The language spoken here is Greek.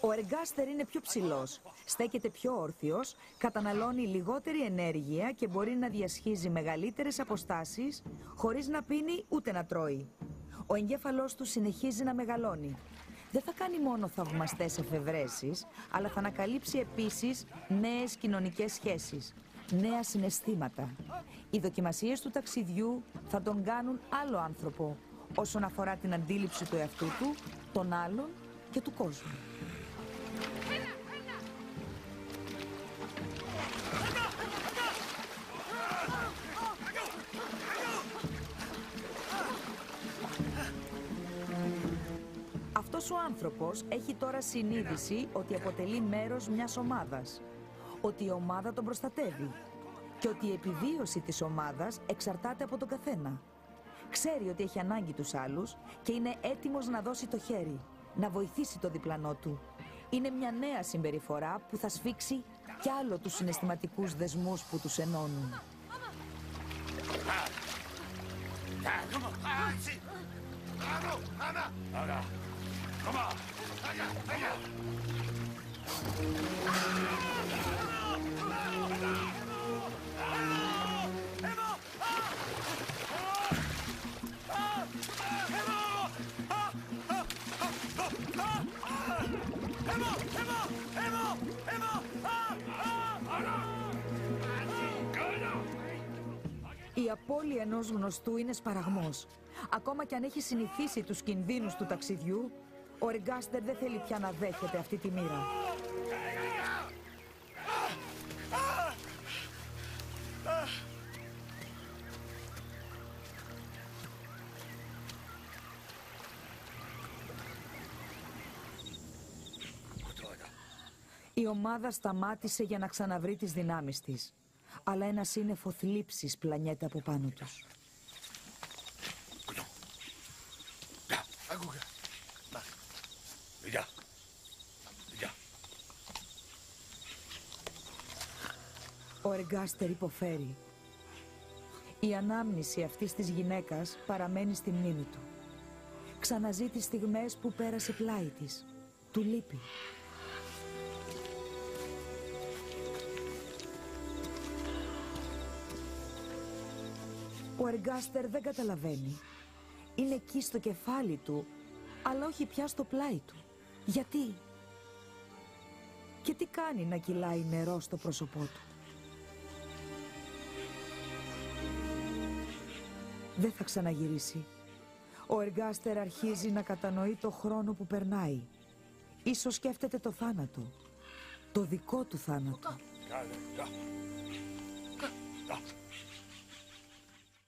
Ο εργάστερ είναι πιο ψηλός, στέκεται πιο όρθιος, καταναλώνει λιγότερη ενέργεια και μπορεί να διασχίζει μεγαλύτερες αποστάσεις χωρίς να πίνει ούτε να τρώει. Ο εγκέφαλός του συνεχίζει να μεγαλώνει. Δεν θα κάνει μόνο θαυμαστές εφευρέσεις, αλλά θα ανακαλύψει επίσης νέες κοινωνικές σχέσεις, νέα συναισθήματα. Οι δοκιμασίες του ταξιδιού θα τον κάνουν άλλο άνθρωπο όσον αφορά την αντίληψη του εαυτού του, των άλλων και του κόσμου. Αυτός ο άνθρωπος έχει τώρα συνείδηση ότι αποτελεί μέρος μιας ομάδας, ότι η ομάδα τον προστατεύει και ότι η επιβίωση της ομάδας εξαρτάται από τον καθένα. Ξέρει ότι έχει ανάγκη τους άλλους και είναι έτοιμος να δώσει το χέρι, να βοηθήσει το διπλανό του. Είναι μια νέα συμπεριφορά που θα σφίξει κι άλλο τους συναισθηματικούς δεσμούς που τους ενώνουν. Η απώλεια ενός γνωστού είναι σπαραγμός. Ακόμα κι αν έχει συνηθίσει τους κινδύνους του ταξιδιού, ο εργάστερ δεν θέλει πια να δέχεται αυτή τη μοίρα. Η ομάδα σταμάτησε για να ξαναβρει τις δυνάμεις της, αλλά ένα σύννεφο θλίψης πλανιέται από πάνω τους. Ο εργάστερ υποφέρει. Η ανάμνηση αυτής της γυναίκας παραμένει στη μνήμη του. Ξαναζεί τις στιγμές που πέρασε πλάι της. Του λείπει. Ο εργάστερ δεν καταλαβαίνει. Είναι εκεί στο κεφάλι του, αλλά όχι πια στο πλάι του. Γιατί? Και τι κάνει να κυλάει νερό στο πρόσωπό του? Δεν θα ξαναγυρίσει. Ο εργάστερ αρχίζει να κατανοεί το χρόνο που περνάει. Ίσως σκέφτεται το θάνατο. Το δικό του θάνατο.